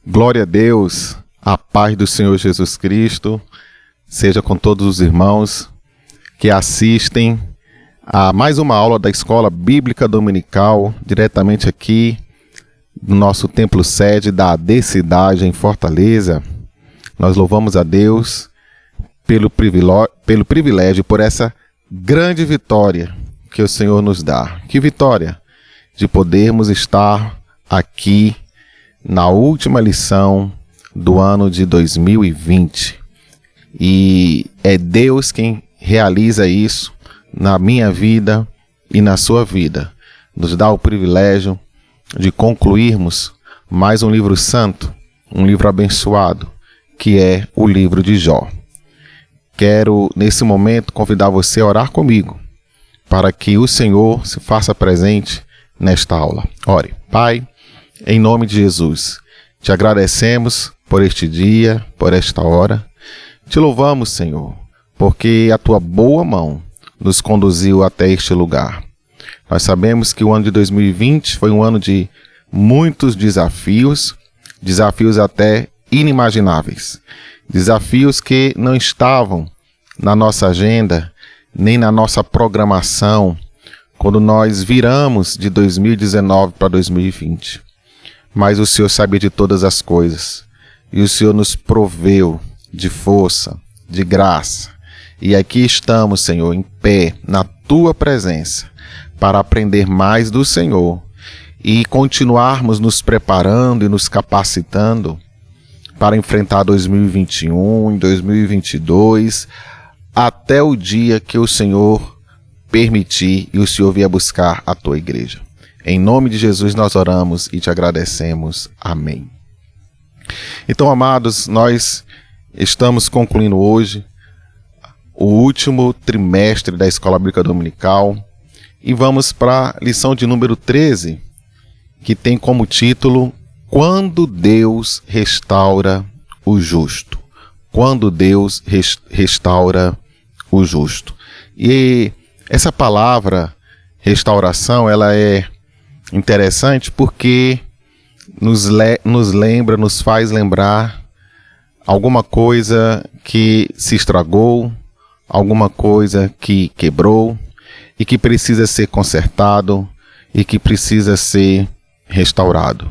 Glória a Deus, a paz do Senhor Jesus Cristo seja com todos os irmãos que assistem a mais uma aula da Escola Bíblica Dominical, diretamente aqui no nosso templo sede da AD Cidade em Fortaleza. Nós louvamos a Deus pelo privilégio, por essa grande vitória que o Senhor nos dá. Que vitória? De podermos estar aqui na última lição do ano de 2020. E é Deus quem realiza isso na minha vida e na sua vida. Nos dá o privilégio de concluirmos mais um livro santo, um livro abençoado, que é o livro de Jó. Quero, nesse momento, convidar você a orar comigo, para que o Senhor se faça presente nesta aula. Ore. Pai, em nome de Jesus, te agradecemos por este dia, por esta hora. Te louvamos, Senhor, porque a tua boa mão nos conduziu até este lugar. Nós sabemos que o ano de 2020 foi um ano de muitos desafios até inimagináveis. Desafios que não estavam na nossa agenda, nem na nossa programação, quando nós viramos de 2019 para 2020. Mas o Senhor sabia de todas as coisas, e o Senhor nos proveu de força, de graça. E aqui estamos, Senhor, em pé, na tua presença, para aprender mais do Senhor e continuarmos nos preparando e nos capacitando para enfrentar 2021 e 2022, até o dia que o Senhor permitir e o Senhor vier buscar a tua igreja. Em nome de Jesus nós oramos e te agradecemos. Amém. Então, amados, nós estamos concluindo hoje o último trimestre da Escola Bíblica Dominical e vamos para a lição de número 13, que tem como título Quando Deus restaura o justo. Quando Deus restaura o justo. E essa palavra restauração, ela é interessante porque nos lembra, nos faz lembrar alguma coisa que se estragou, alguma coisa que quebrou e que precisa ser consertado e que precisa ser restaurado.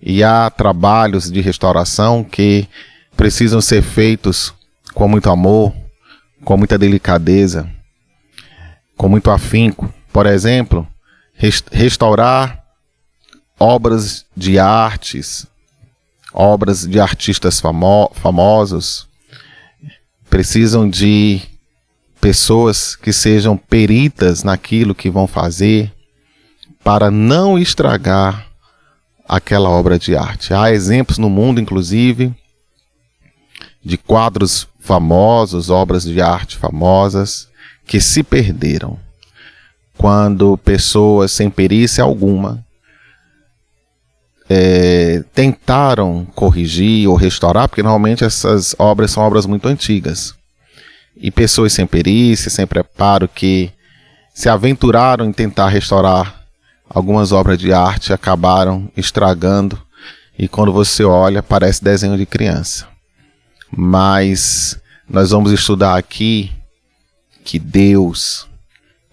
E há trabalhos de restauração que precisam ser feitos com muito amor, com muita delicadeza, com muito afinco. Por exemplo, restaurar obras de artes, obras de artistas famosos, precisam de pessoas que sejam peritas naquilo que vão fazer para não estragar aquela obra de arte. Há exemplos no mundo, inclusive, de quadros famosos, obras de arte famosas, que se perderam quando pessoas sem perícia alguma tentaram corrigir ou restaurar, porque normalmente essas obras são obras muito antigas. E pessoas sem perícia, sem preparo, que se aventuraram em tentar restaurar algumas obras de arte, acabaram estragando, e quando você olha, parece desenho de criança. Mas nós vamos estudar aqui que Deus,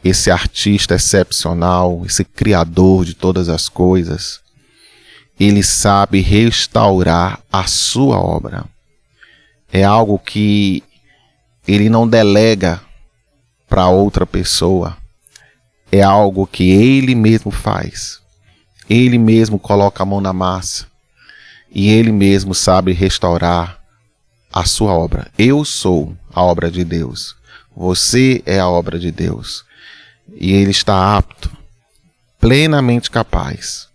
esse artista excepcional, esse criador de todas as coisas, ele sabe restaurar a sua obra. É algo que ele não delega para outra pessoa. É algo que ele mesmo faz. Ele mesmo coloca a mão na massa. E ele mesmo sabe restaurar a sua obra. Eu sou a obra de Deus. Você é a obra de Deus. E ele está apto, plenamente capaz,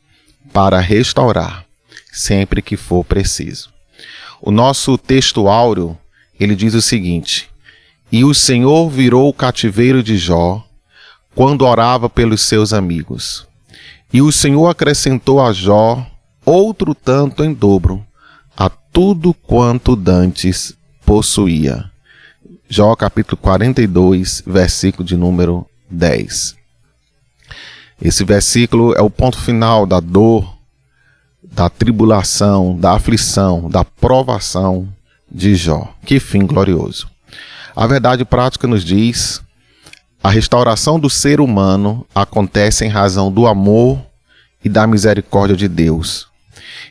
para restaurar sempre que for preciso. O nosso texto áureo, ele diz o seguinte: E o Senhor virou o cativeiro de Jó quando orava pelos seus amigos. E o Senhor acrescentou a Jó outro tanto em dobro a tudo quanto dantes possuía. Jó capítulo 42, versículo de número 10. Esse versículo é o ponto final da dor da tribulação, da aflição, da provação de Jó. Que fim glorioso! A verdade prática nos diz: a restauração do ser humano acontece em razão do amor e da misericórdia de Deus,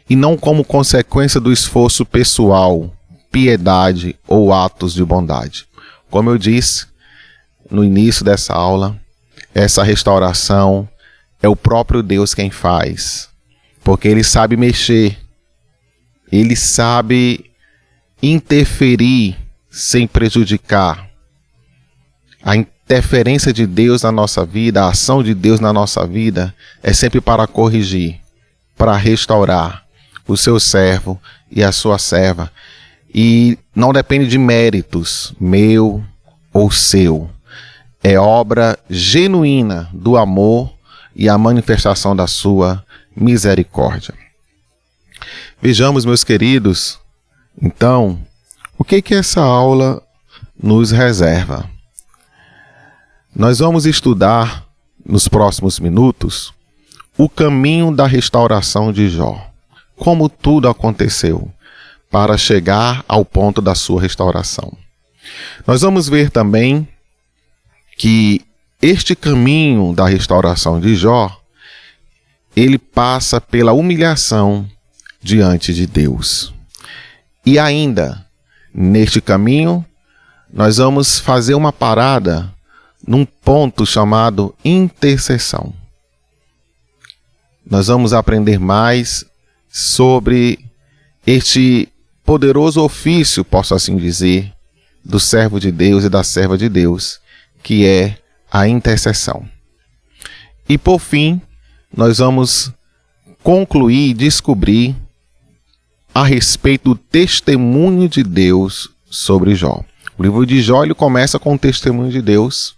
e não como consequência do esforço pessoal, piedade ou atos de bondade. Como eu disse no início dessa aula, essa restauração é o próprio Deus quem faz, porque Ele sabe mexer, Ele sabe interferir sem prejudicar. A interferência de Deus na nossa vida, a ação de Deus na nossa vida é sempre para corrigir, para restaurar o seu servo e a sua serva. E não depende de méritos, meu ou seu. É obra genuína do amor e a manifestação da sua misericórdia. Vejamos, meus queridos, então, o que essa aula nos reserva? Nós vamos estudar, nos próximos minutos, o caminho da restauração de Jó. Como tudo aconteceu para chegar ao ponto da sua restauração. Nós vamos ver também que este caminho da restauração de Jó, ele passa pela humilhação diante de Deus. E ainda, neste caminho, nós vamos fazer uma parada num ponto chamado intercessão. Nós vamos aprender mais sobre este poderoso ofício, posso assim dizer, do servo de Deus e da serva de Deus, que é a intercessão. E por fim, nós vamos concluir e descobrir a respeito do testemunho de Deus sobre Jó. O livro de Jó ele começa com o testemunho de Deus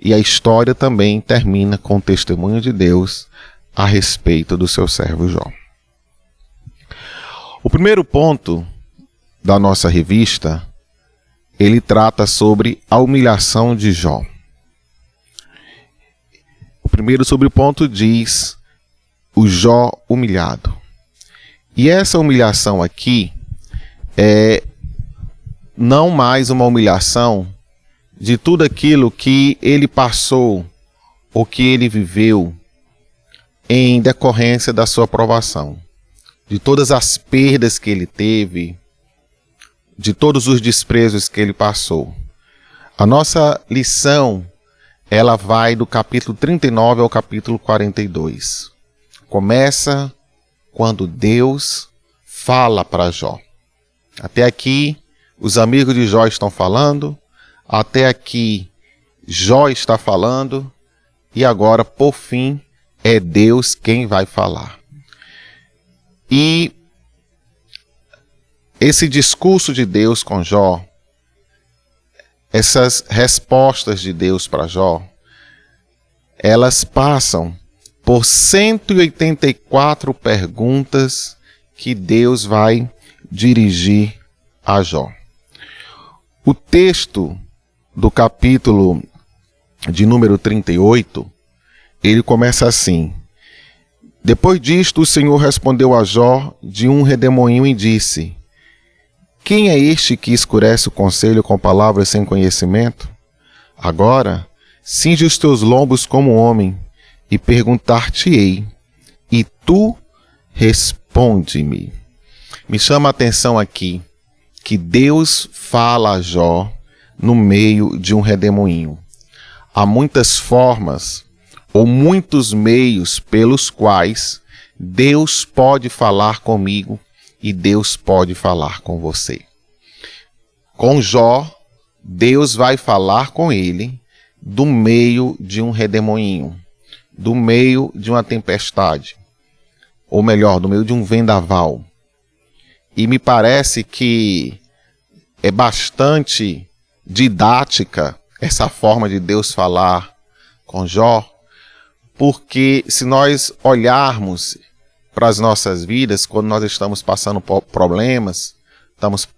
e a história também termina com o testemunho de Deus a respeito do seu servo Jó. O primeiro ponto da nossa revista, ele trata sobre a humilhação de Jó. O primeiro sobreponto diz o Jó humilhado. E essa humilhação aqui é não mais uma humilhação de tudo aquilo que ele passou ou que ele viveu em decorrência da sua provação, de todas as perdas que ele teve, de todos os desprezos que ele passou. A nossa lição, ela vai do capítulo 39 ao capítulo 42. Começa quando Deus fala para Jó. Até aqui, os amigos de Jó estão falando, até aqui, Jó está falando, e agora, por fim, é Deus quem vai falar. E esse discurso de Deus com Jó, essas respostas de Deus para Jó, elas passam por 184 perguntas que Deus vai dirigir a Jó. O texto do capítulo de número 38, ele começa assim: depois disto, o Senhor respondeu a Jó de um redemoinho e disse: quem é este que escurece o conselho com palavras sem conhecimento? Agora, cinge os teus lombos como homem, e perguntar-te-ei, e tu responde-me. Me chama a atenção aqui que Deus fala a Jó no meio de um redemoinho. Há muitas formas ou muitos meios pelos quais Deus pode falar comigo e Deus pode falar com você. Com Jó, Deus vai falar com ele do meio de um redemoinho, do meio de uma tempestade, ou melhor, do meio de um vendaval. E me parece que é bastante didática essa forma de Deus falar com Jó, porque se nós olharmos para as nossas vidas, quando nós estamos passando por problemas,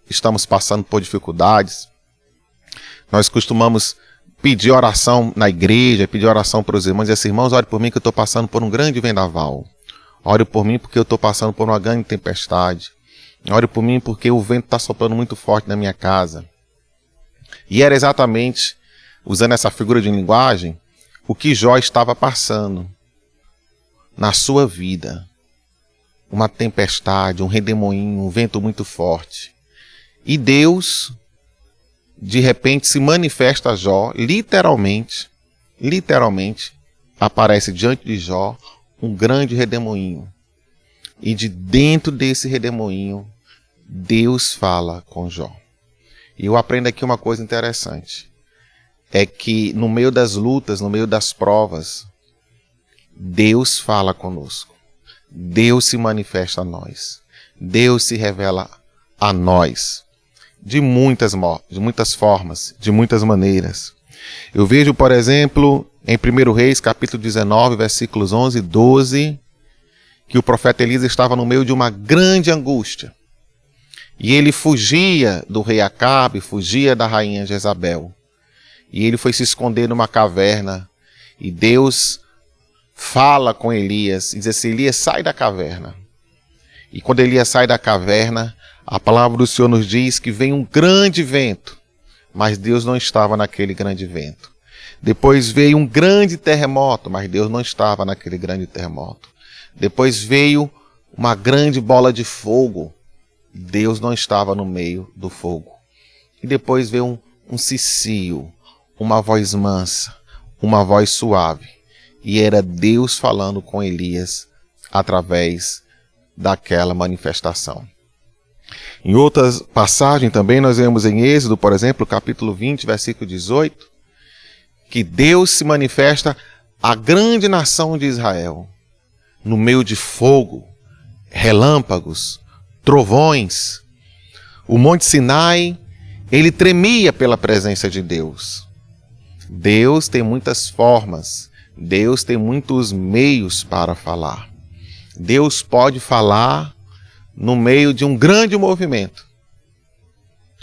estamos passando por dificuldades, nós costumamos pedir oração na igreja, pedir oração para os irmãos, e dizer assim: irmãos, ore por mim que eu estou passando por um grande vendaval. Ore por mim porque eu estou passando por uma grande tempestade. Ore por mim porque o vento está soprando muito forte na minha casa. E era exatamente, usando essa figura de linguagem, o que Jó estava passando na sua vida. Uma tempestade, um redemoinho, um vento muito forte. E Deus, de repente, se manifesta a Jó, literalmente, aparece diante de Jó um grande redemoinho. E de dentro desse redemoinho, Deus fala com Jó. E eu aprendo aqui uma coisa interessante. É que no meio das lutas, no meio das provas, Deus fala conosco. Deus se manifesta a nós. Deus se revela a nós. De muitas formas, de muitas maneiras. Eu vejo, por exemplo, em 1 Reis, capítulo 19, versículos 11 e 12, que o profeta Elias estava no meio de uma grande angústia. E ele fugia do rei Acabe, fugia da rainha Jezabel. E ele foi se esconder numa caverna. E Deus fala com Elias e diz assim: Elias, sai da caverna. E quando Elias sai da caverna, a palavra do Senhor nos diz que vem um grande vento. Mas Deus não estava naquele grande vento. Depois veio um grande terremoto, mas Deus não estava naquele grande terremoto. Depois veio uma grande bola de fogo. Deus não estava no meio do fogo. E depois veio um cicio, uma voz mansa, uma voz suave. E era Deus falando com Elias através daquela manifestação. Em outras passagens também nós vemos em Êxodo, por exemplo, capítulo 20, versículo 18, que Deus se manifesta à grande nação de Israel, no meio de fogo, relâmpagos, trovões. O Monte Sinai, ele tremia pela presença de Deus. Deus tem muitas formas, Deus tem muitos meios para falar. Deus pode falar no meio de um grande movimento,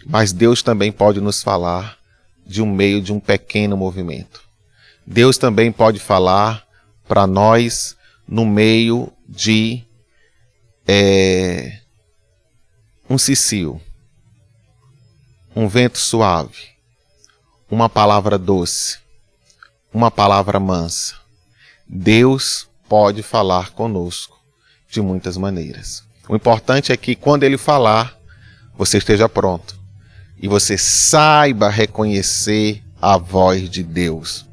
mas Deus também pode nos falar de um meio de um pequeno movimento. Deus também pode falar para nós no meio de um cicio, um vento suave, uma palavra doce, uma palavra mansa. Deus pode falar conosco de muitas maneiras. O importante é que quando Ele falar, você esteja pronto e você saiba reconhecer a voz de Deus.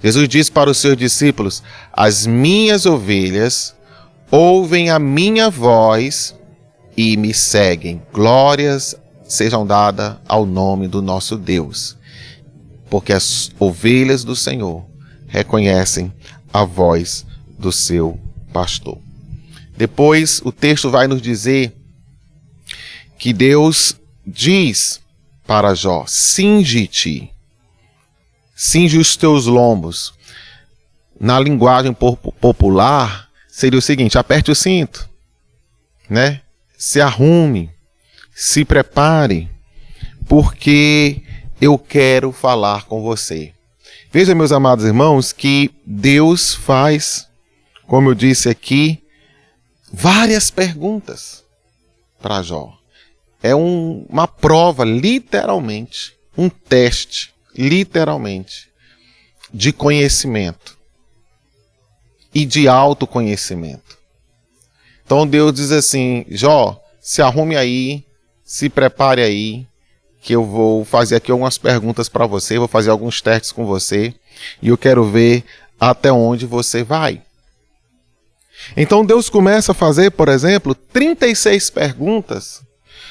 Jesus disse para os seus discípulos: as minhas ovelhas ouvem a minha voz e me seguem. Glórias sejam dadas ao nome do nosso Deus, porque as ovelhas do Senhor reconhecem a voz do seu pastor. Depois o texto vai nos dizer que Deus diz para Jó: cinge-te, cinge os teus lombos. Na linguagem popular seria o seguinte: aperte o cinto, né? Se arrume, se prepare, porque eu quero falar com você. Veja, meus amados irmãos, que Deus faz, como eu disse aqui, várias perguntas para Jó. É uma prova, literalmente, um teste, literalmente, de conhecimento e de autoconhecimento. Então Deus diz assim: Jó, se arrume aí, se prepare aí, que eu vou fazer aqui algumas perguntas para você, vou fazer alguns testes com você, e eu quero ver até onde você vai. Então Deus começa a fazer, por exemplo, 36 perguntas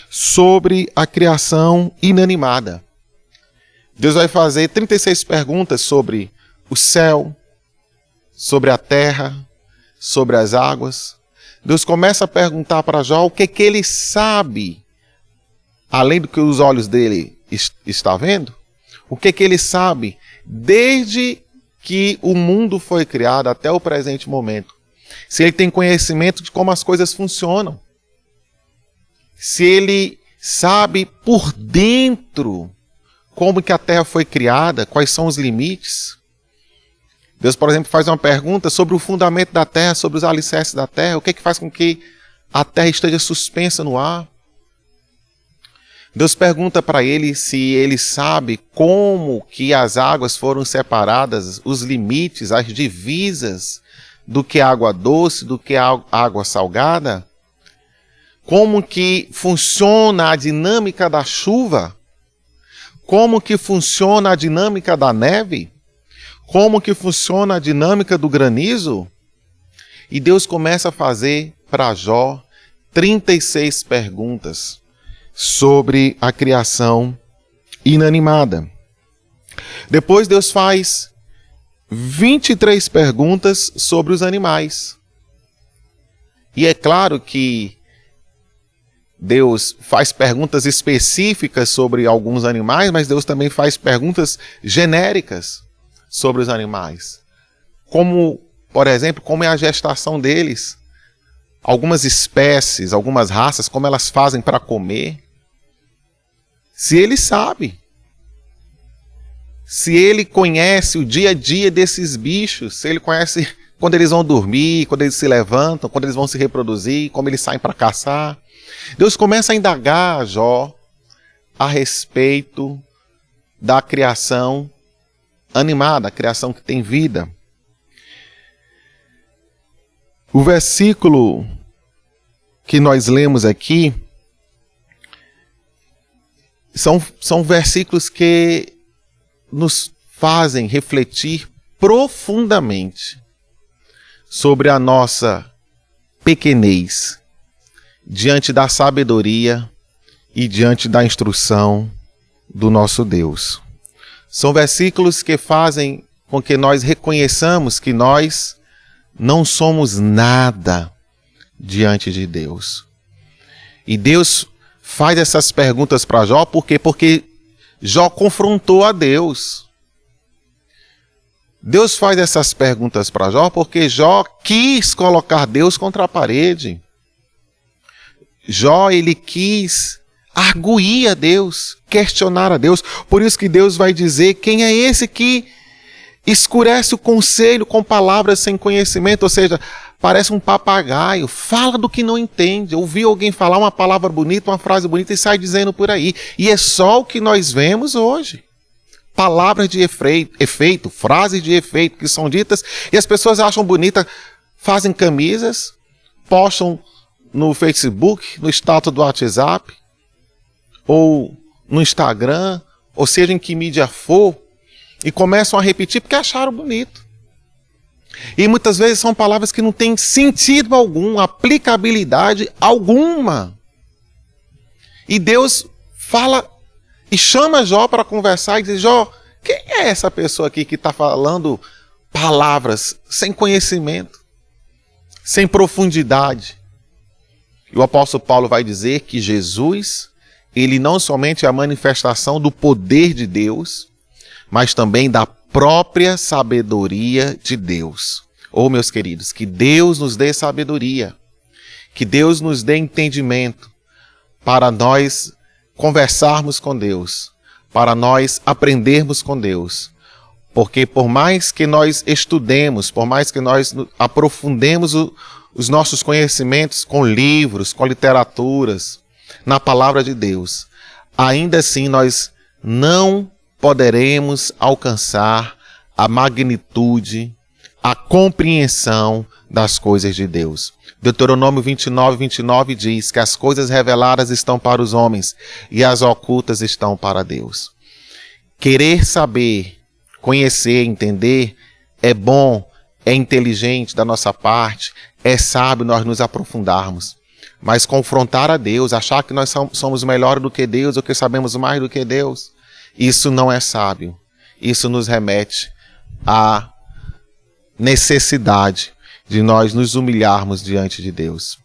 sobre a criação inanimada. Deus vai fazer 36 perguntas sobre o céu, sobre a terra, sobre as águas. Deus começa a perguntar para Jó o que ele sabe, além do que os olhos dele estão vendo, o que ele sabe desde que o mundo foi criado até o presente momento. Se ele tem conhecimento de como as coisas funcionam. Se ele sabe por dentro como que a terra foi criada, quais são os limites. Deus, por exemplo, faz uma pergunta sobre o fundamento da terra, sobre os alicerces da terra, o que é que faz com que a terra esteja suspensa no ar. Deus pergunta para ele se ele sabe como que as águas foram separadas, os limites, as divisas do que é água doce, do que é água salgada. Como que funciona a dinâmica da chuva? Como que funciona a dinâmica da neve? Como que funciona a dinâmica do granizo? E Deus começa a fazer para Jó 36 perguntas sobre a criação inanimada. Depois Deus faz 23 perguntas sobre os animais. E é claro que Deus faz perguntas específicas sobre alguns animais, mas Deus também faz perguntas genéricas sobre os animais. Como, por exemplo, como é a gestação deles. Algumas espécies, algumas raças, como elas fazem para comer. Se ele sabe. Se ele conhece o dia a dia desses bichos, se ele conhece quando eles vão dormir, quando eles se levantam, quando eles vão se reproduzir, como eles saem para caçar. Deus começa a indagar a Jó a respeito da criação animada, a criação que tem vida. O versículo que nós lemos aqui são versículos que nos fazem refletir profundamente sobre a nossa pequenez diante da sabedoria e diante da instrução do nosso Deus. São versículos que fazem com que nós reconheçamos que nós não somos nada diante de Deus. E Deus faz essas perguntas para Jó, por quê? Porque Jó confrontou a Deus. Deus faz essas perguntas para Jó porque Jó quis colocar Deus contra a parede. Jó, ele quis arguir a Deus, questionar a Deus. Por isso que Deus vai dizer: quem é esse que escurece o conselho com palavras sem conhecimento? Ou seja, parece um papagaio, fala do que não entende. Ouviu alguém falar uma palavra bonita, uma frase bonita e sai dizendo por aí. E é só o que nós vemos hoje. Palavras de efeito, frases de efeito que são ditas e as pessoas acham bonita, fazem camisas, postam no Facebook, no status do WhatsApp, ou no Instagram, ou seja, em que mídia for, e começam a repetir porque acharam bonito. E muitas vezes são palavras que não têm sentido algum, aplicabilidade alguma. E Deus fala e chama Jó para conversar e diz: Jó, quem é essa pessoa aqui que está falando palavras sem conhecimento, sem profundidade? E o apóstolo Paulo vai dizer que Jesus, ele não somente é a manifestação do poder de Deus, mas também da própria sabedoria de Deus. Oh, meus queridos, que Deus nos dê sabedoria, que Deus nos dê entendimento para nós conversarmos com Deus, para nós aprendermos com Deus. Porque por mais que nós estudemos, por mais que nós aprofundemos os nossos conhecimentos com livros, com literaturas, na palavra de Deus, ainda assim nós não poderemos alcançar a magnitude, a compreensão das coisas de Deus. Deuteronômio 29 diz que as coisas reveladas estão para os homens e as ocultas estão para Deus. Querer saber, conhecer, entender é bom, é inteligente da nossa parte, é sábio nós nos aprofundarmos. Mas confrontar a Deus, achar que nós somos melhores do que Deus ou que sabemos mais do que Deus, isso não é sábio. Isso nos remete à necessidade de nós nos humilharmos diante de Deus.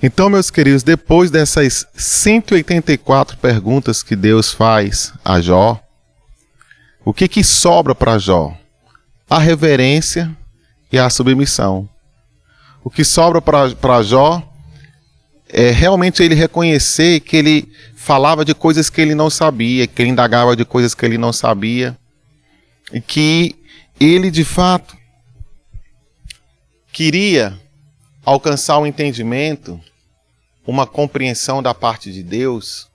Então, meus queridos, depois dessas 184 perguntas que Deus faz a Jó, o que sobra para Jó? A reverência e a submissão. O que sobra para Jó é realmente ele reconhecer que ele falava de coisas que ele não sabia, que ele indagava de coisas que ele não sabia, e que ele de fato queria alcançar um entendimento, uma compreensão da parte de Deus,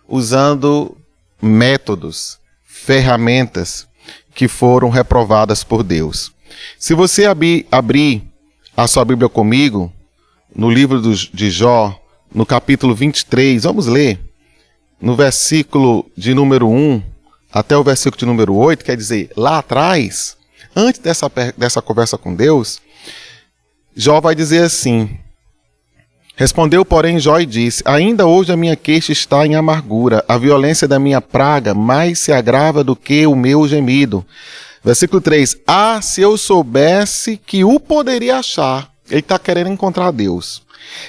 usando métodos, ferramentas que foram reprovadas por Deus. Se você abrir a sua Bíblia comigo, no livro de Jó, no capítulo 23, vamos ler, no versículo de número 1 até o versículo de número 8, quer dizer, lá atrás, antes dessa conversa com Deus, Jó vai dizer assim: respondeu, porém, Jó e disse: ainda hoje a minha queixa está em amargura, a violência da minha praga mais se agrava do que o meu gemido. Versículo 3, se eu soubesse que o poderia achar, ele está querendo encontrar Deus,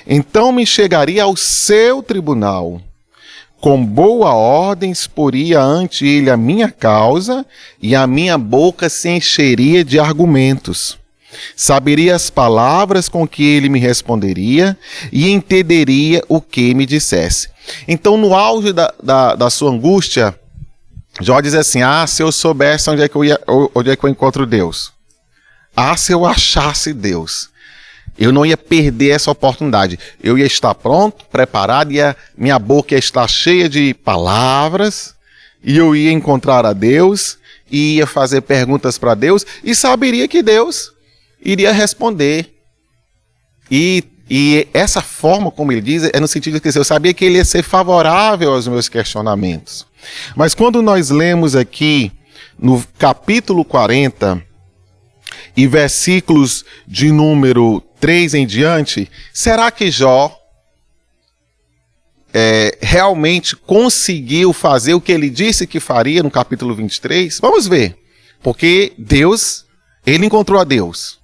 então me chegaria ao seu tribunal, com boa ordem exporia ante ele a minha causa, e a minha boca se encheria de argumentos. Saberia as palavras com que ele me responderia e entenderia o que me dissesse. Então, no auge da sua angústia, Jó diz assim: se eu soubesse onde é que eu encontro Deus. Se eu achasse Deus, eu não ia perder essa oportunidade. Eu ia estar pronto, preparado, e a minha boca ia estar cheia de palavras, e eu ia encontrar a Deus, e ia fazer perguntas para Deus, e saberia que Deus iria responder. E essa forma, como ele diz, é no sentido de que eu sabia que ele ia ser favorável aos meus questionamentos. Mas quando nós lemos aqui no capítulo 40 e versículos de número 3 em diante, será que Jó realmente conseguiu fazer o que ele disse que faria no capítulo 23? Vamos ver. Porque ele encontrou a Deus.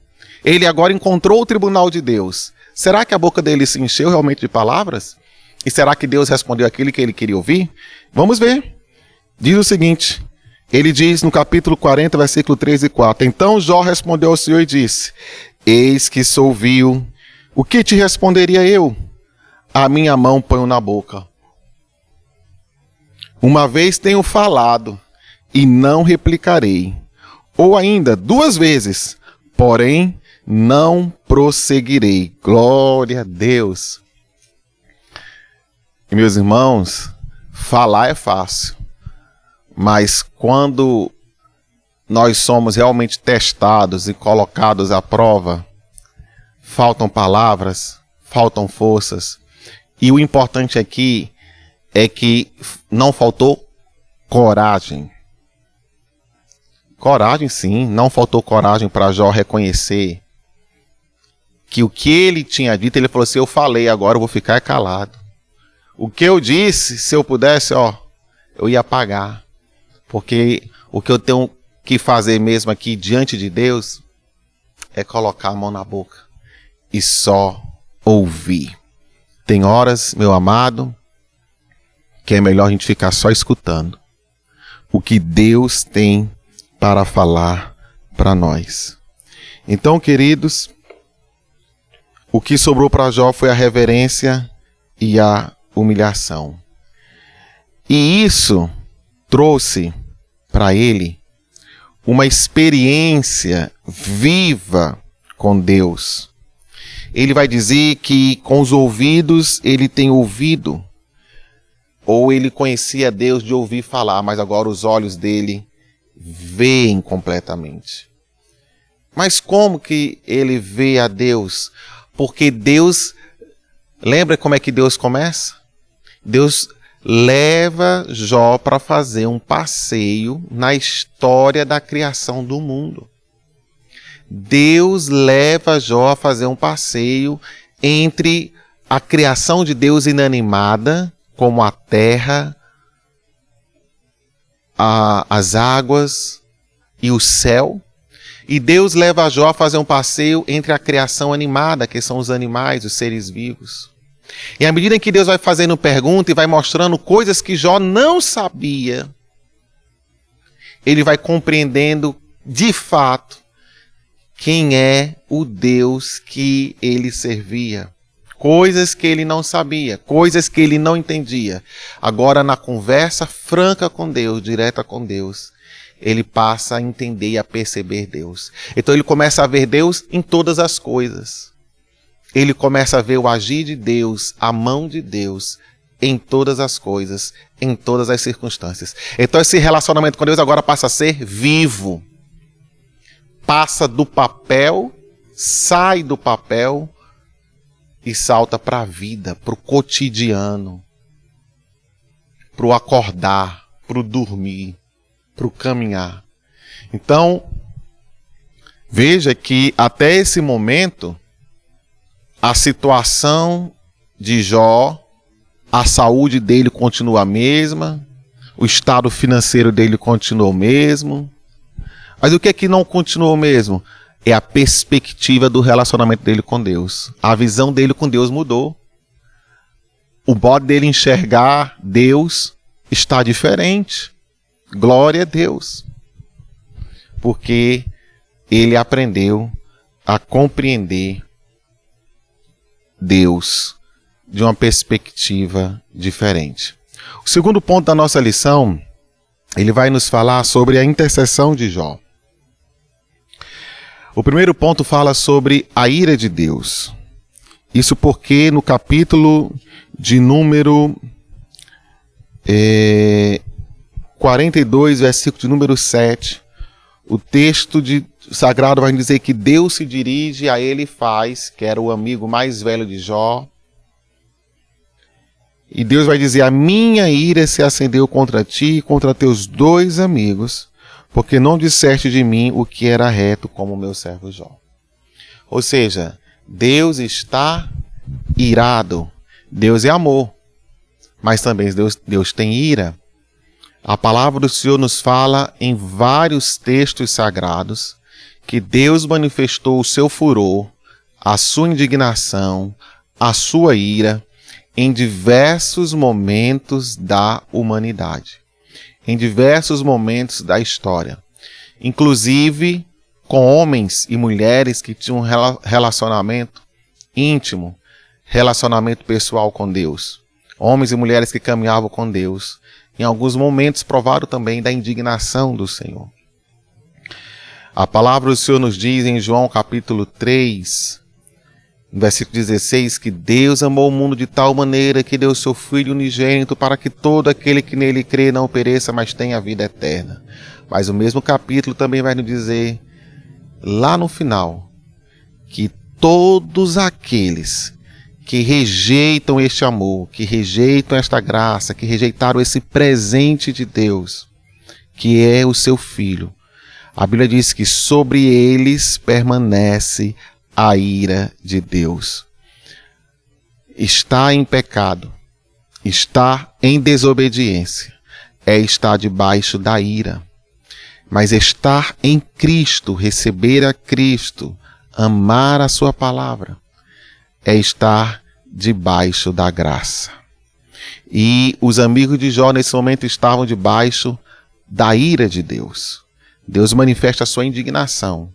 Ele agora encontrou o tribunal de Deus. Será que a boca dele se encheu realmente de palavras? E será que Deus respondeu aquilo que ele queria ouvir? Vamos ver. Diz o seguinte, ele diz no capítulo 40, versículo 3 e 4. Então Jó respondeu ao Senhor e disse: eis que sou vil, o que te responderia eu? A minha mão ponho na boca. Uma vez tenho falado e não replicarei. Ou ainda 2 vezes, porém não prosseguirei. Glória a Deus. E, meus irmãos, falar é fácil, mas quando nós somos realmente testados e colocados à prova, faltam palavras, faltam forças, e o importante aqui é que não faltou coragem. Coragem, sim, não faltou coragem para Jó reconhecer que o que ele tinha dito, ele falou assim: eu falei, agora eu vou ficar calado. O que eu disse, se eu pudesse, eu ia pagar. Porque o que eu tenho que fazer mesmo aqui diante de Deus é colocar a mão na boca e só ouvir. Tem horas, meu amado, que é melhor a gente ficar só escutando o que Deus tem para falar para nós. Então, queridos, o que sobrou para Jó foi a reverência e a humilhação. E isso trouxe para ele uma experiência viva com Deus. Ele vai dizer que com os ouvidos ele tem ouvido, ou ele conhecia Deus de ouvir falar, mas agora os olhos dele veem completamente. Mas como que ele vê a Deus? Porque Deus, lembra como é que Deus começa? Deus leva Jó para fazer um passeio na história da criação do mundo. Deus leva Jó a fazer um passeio entre a criação de Deus inanimada, como a terra, as águas e o céu. E Deus leva Jó a fazer um passeio entre a criação animada, que são os animais, os seres vivos. E à medida em que Deus vai fazendo pergunta e vai mostrando coisas que Jó não sabia, ele vai compreendendo de fato quem é o Deus que ele servia. Coisas que ele não sabia, coisas que ele não entendia. Agora, na conversa franca com Deus, direta com Deus, ele passa a entender e a perceber Deus. Então ele começa a ver Deus em todas as coisas. Ele começa a ver o agir de Deus, a mão de Deus, em todas as coisas, em todas as circunstâncias. Então esse relacionamento com Deus agora passa a ser vivo. Passa do papel, sai do papel e salta para a vida, para o cotidiano, para o acordar, para o dormir, para o caminhar. Então, veja que até esse momento, a situação de Jó, a saúde dele continua a mesma, o estado financeiro dele continua o mesmo. Mas o que é que não continua o mesmo? É a perspectiva do relacionamento dele com Deus. A visão dele com Deus mudou. O modo dele enxergar Deus está diferente. Glória a Deus. Porque ele aprendeu a compreender Deus de uma perspectiva diferente. O segundo ponto da nossa lição, ele vai nos falar sobre a intercessão de Jó. O primeiro ponto fala sobre a ira de Deus. Isso porque no capítulo de número 42, versículo de número 7, o texto sagrado vai dizer que Deus se dirige a Elifaz, que era o amigo mais velho de Jó. E Deus vai dizer: a minha ira se acendeu contra ti e contra teus 2 amigos, porque não disseste de mim o que era reto, como o meu servo Jó. Ou seja, Deus está irado. Deus é amor, mas também Deus tem ira. A palavra do Senhor nos fala em vários textos sagrados que Deus manifestou o seu furor, a sua indignação, a sua ira em diversos momentos da humanidade, em diversos momentos da história, inclusive com homens e mulheres que tinham um relacionamento íntimo, relacionamento pessoal com Deus, homens e mulheres que caminhavam com Deus, em alguns momentos provaram também da indignação do Senhor. A palavra do Senhor nos diz em João capítulo 3, no versículo 16, que Deus amou o mundo de tal maneira que deu o seu Filho unigênito para que todo aquele que nele crê não pereça, mas tenha a vida eterna. Mas o mesmo capítulo também vai nos dizer, lá no final, que todos aqueles que rejeitam este amor, que rejeitam esta graça, que rejeitaram esse presente de Deus, que é o seu Filho, a Bíblia diz que sobre eles permanece a ira de Deus. Estar em pecado, estar em desobediência, é estar debaixo da ira. Mas estar em Cristo, receber a Cristo, amar a sua palavra, é estar debaixo da graça. E os amigos de Jó nesse momento estavam debaixo da ira de Deus. Deus manifesta a sua indignação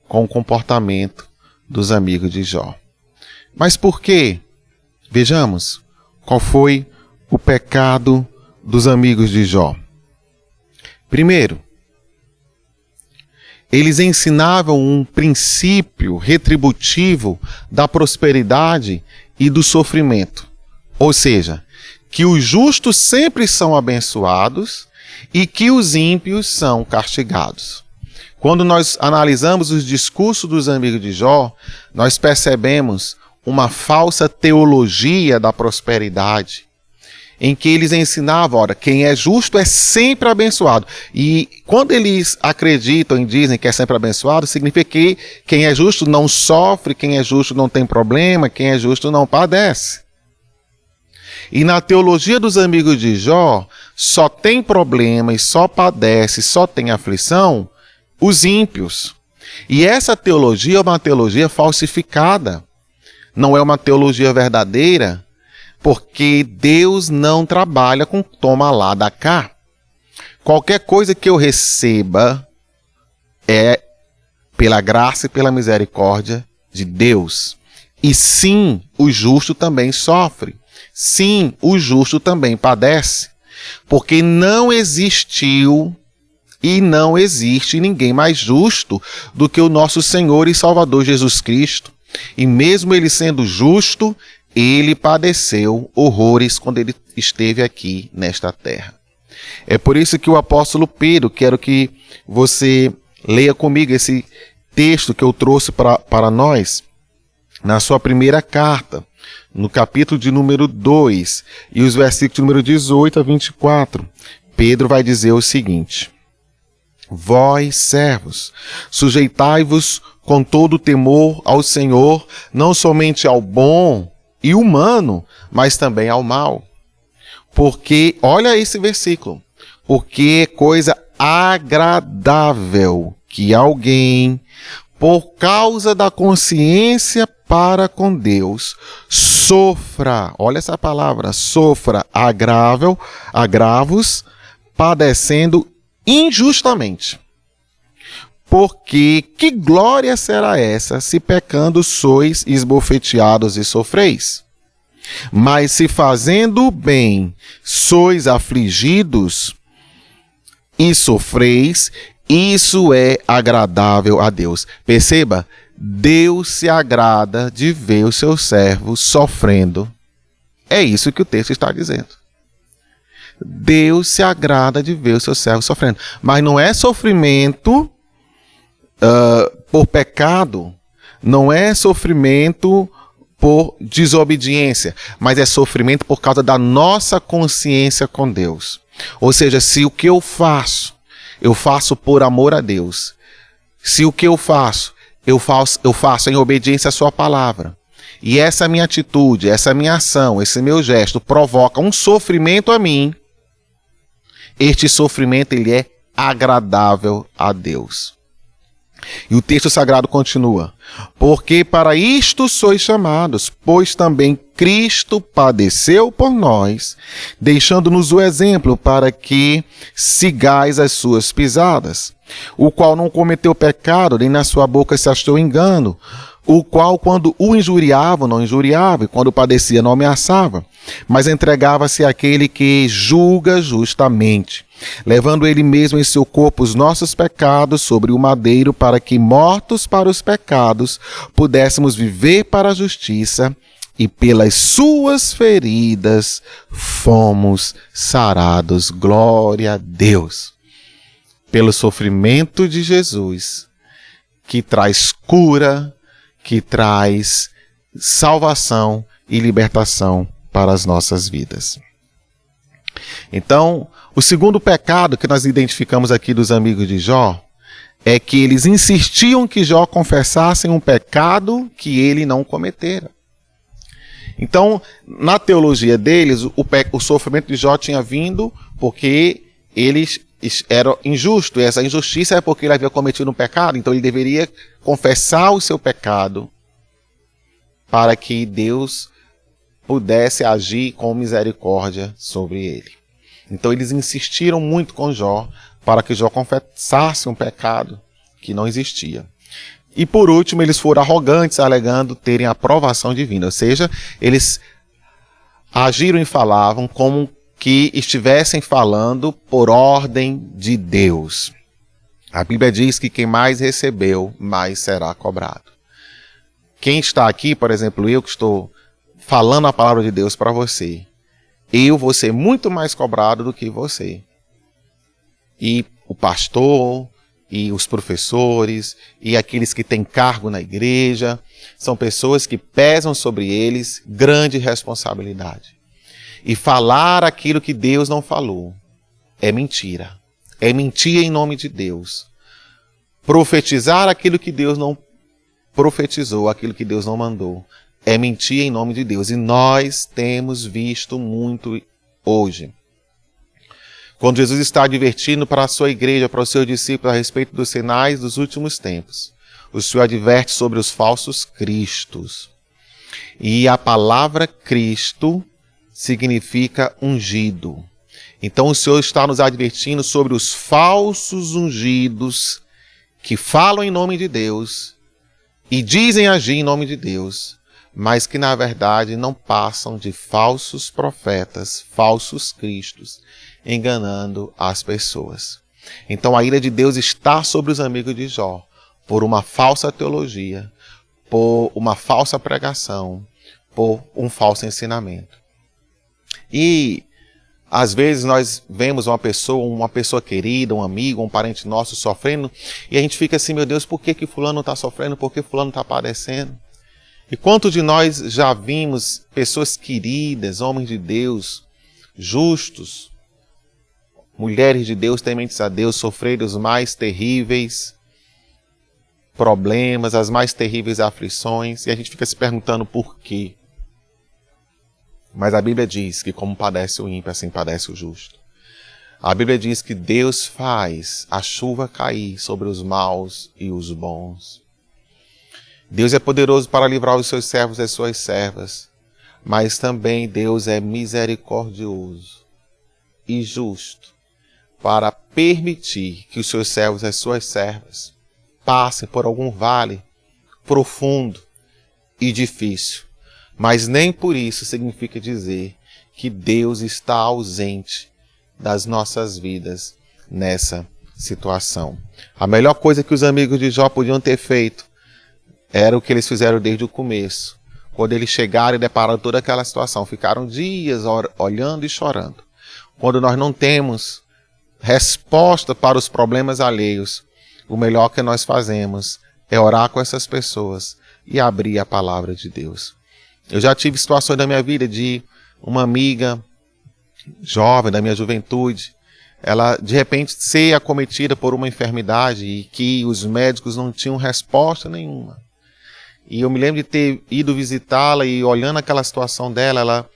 com o comportamento dos amigos de Jó. Mas por quê? Vejamos qual foi o pecado dos amigos de Jó. Primeiro, eles ensinavam um princípio retributivo da prosperidade e do sofrimento. Ou seja, que os justos sempre são abençoados e que os ímpios são castigados. Quando nós analisamos os discursos dos amigos de Jó, nós percebemos uma falsa teologia da prosperidade, em que eles ensinavam, ora, quem é justo é sempre abençoado. E quando eles acreditam e dizem que é sempre abençoado, significa que quem é justo não sofre, quem é justo não tem problema, quem é justo não padece. E na teologia dos amigos de Jó, só tem problema e só padece, só tem aflição os ímpios. E essa teologia é uma teologia falsificada. Não é uma teologia verdadeira, porque Deus não trabalha com toma lá, dá cá. Qualquer coisa que eu receba é pela graça e pela misericórdia de Deus. E sim, o justo também sofre. Sim, o justo também padece. Porque não existiu E não existe ninguém mais justo do que o nosso Senhor e Salvador Jesus Cristo. E mesmo ele sendo justo, ele padeceu horrores quando ele esteve aqui nesta terra. É por isso que o apóstolo Pedro, quero que você leia comigo esse texto que eu trouxe para nós, na sua primeira carta, no capítulo de número 2, e os versículos de número 18 a 24. Pedro vai dizer o seguinte: vós, servos, sujeitai-vos com todo temor ao Senhor, não somente ao bom e humano, mas também ao mal. Porque, olha esse versículo, porque é coisa agradável que alguém, por causa da consciência para com Deus, sofra, olha essa palavra, sofra agravos, padecendo injustamente. Porque que glória será essa, se pecando sois esbofeteados e sofreis? Mas se fazendo bem sois afligidos e sofreis, isso é agradável a Deus. Perceba, Deus se agrada de ver os seus servos sofrendo. É isso que o texto está dizendo. Deus se agrada de ver os seus servos sofrendo. Mas não é sofrimento por pecado, não é sofrimento por desobediência, mas é sofrimento por causa da nossa consciência com Deus. Ou seja, se o que eu faço por amor a Deus. Se o que eu faço em obediência à sua palavra. E essa minha atitude, essa minha ação, esse meu gesto provoca um sofrimento a mim. Este sofrimento, ele é agradável a Deus. E o texto sagrado continua: porque para isto sois chamados, pois também Cristo padeceu por nós, deixando-nos o exemplo para que sigais as suas pisadas, o qual não cometeu pecado, nem na sua boca se achou engano, o qual, quando o injuriavam, não injuriava, e quando padecia, não ameaçava, mas entregava-se àquele que julga justamente, levando ele mesmo em seu corpo os nossos pecados sobre o madeiro, para que, mortos para os pecados, pudéssemos viver para a justiça, e pelas suas feridas fomos sarados. Glória a Deus! Pelo sofrimento de Jesus, que traz cura, que traz salvação e libertação para as nossas vidas. Então, o segundo pecado que nós identificamos aqui dos amigos de Jó é que eles insistiam que Jó confessasse um pecado que ele não cometera. Então, na teologia deles, o sofrimento de Jó tinha vindo porque eles eram injustos, e essa injustiça é porque ele havia cometido um pecado, então ele deveria confessar o seu pecado para que Deus pudesse agir com misericórdia sobre ele. Então eles insistiram muito com Jó para que Jó confessasse um pecado que não existia. E por último, eles foram arrogantes, alegando terem aprovação divina, ou seja, eles agiram e falavam como que estivessem falando por ordem de Deus. A Bíblia diz que quem mais recebeu, mais será cobrado. Quem está aqui, por exemplo, eu que estou falando a palavra de Deus para você, eu vou ser muito mais cobrado do que você. E o pastor, e os professores, e aqueles que têm cargo na igreja, são pessoas que pesam sobre eles grande responsabilidade. E falar aquilo que Deus não falou é mentira. É mentir em nome de Deus. Profetizar aquilo que Deus não profetizou, aquilo que Deus não mandou, é mentir em nome de Deus. E nós temos visto muito hoje. Quando Jesus está advertindo para a sua igreja, para os seus discípulos a respeito dos sinais dos últimos tempos, o Senhor adverte sobre os falsos cristos. E a palavra Cristo significa ungido. Então o Senhor está nos advertindo sobre os falsos ungidos que falam em nome de Deus e dizem agir em nome de Deus, mas que na verdade não passam de falsos profetas, falsos cristos, enganando as pessoas. Então a ira de Deus está sobre os amigos de Jó, por uma falsa teologia, por uma falsa pregação, por um falso ensinamento. E às vezes nós vemos uma pessoa querida, um amigo, um parente nosso sofrendo, e a gente fica assim, meu Deus, por que fulano está sofrendo? Por que fulano está padecendo? E quantos de nós já vimos pessoas queridas, homens de Deus, justos, mulheres de Deus, tementes a Deus, sofrerem os mais terríveis problemas, as mais terríveis aflições, e a gente fica se perguntando por quê. Mas a Bíblia diz que como padece o ímpio, assim padece o justo. A Bíblia diz que Deus faz a chuva cair sobre os maus e os bons. Deus é poderoso para livrar os seus servos e as suas servas, mas também Deus é misericordioso e justo para permitir que os seus servos e as suas servas passem por algum vale profundo e difícil. Mas nem por isso significa dizer que Deus está ausente das nossas vidas nessa situação. A melhor coisa que os amigos de Jó podiam ter feito era o que eles fizeram desde o começo. Quando eles chegaram e depararam toda aquela situação, ficaram dias olhando e chorando. Quando nós não temos resposta para os problemas alheios, o melhor que nós fazemos é orar com essas pessoas e abrir a palavra de Deus. Eu já tive situações da minha vida de uma amiga jovem, da minha juventude, ela de repente ser acometida por uma enfermidade e que os médicos não tinham resposta nenhuma. E eu me lembro de ter ido visitá-la e olhando aquela situação dela, ela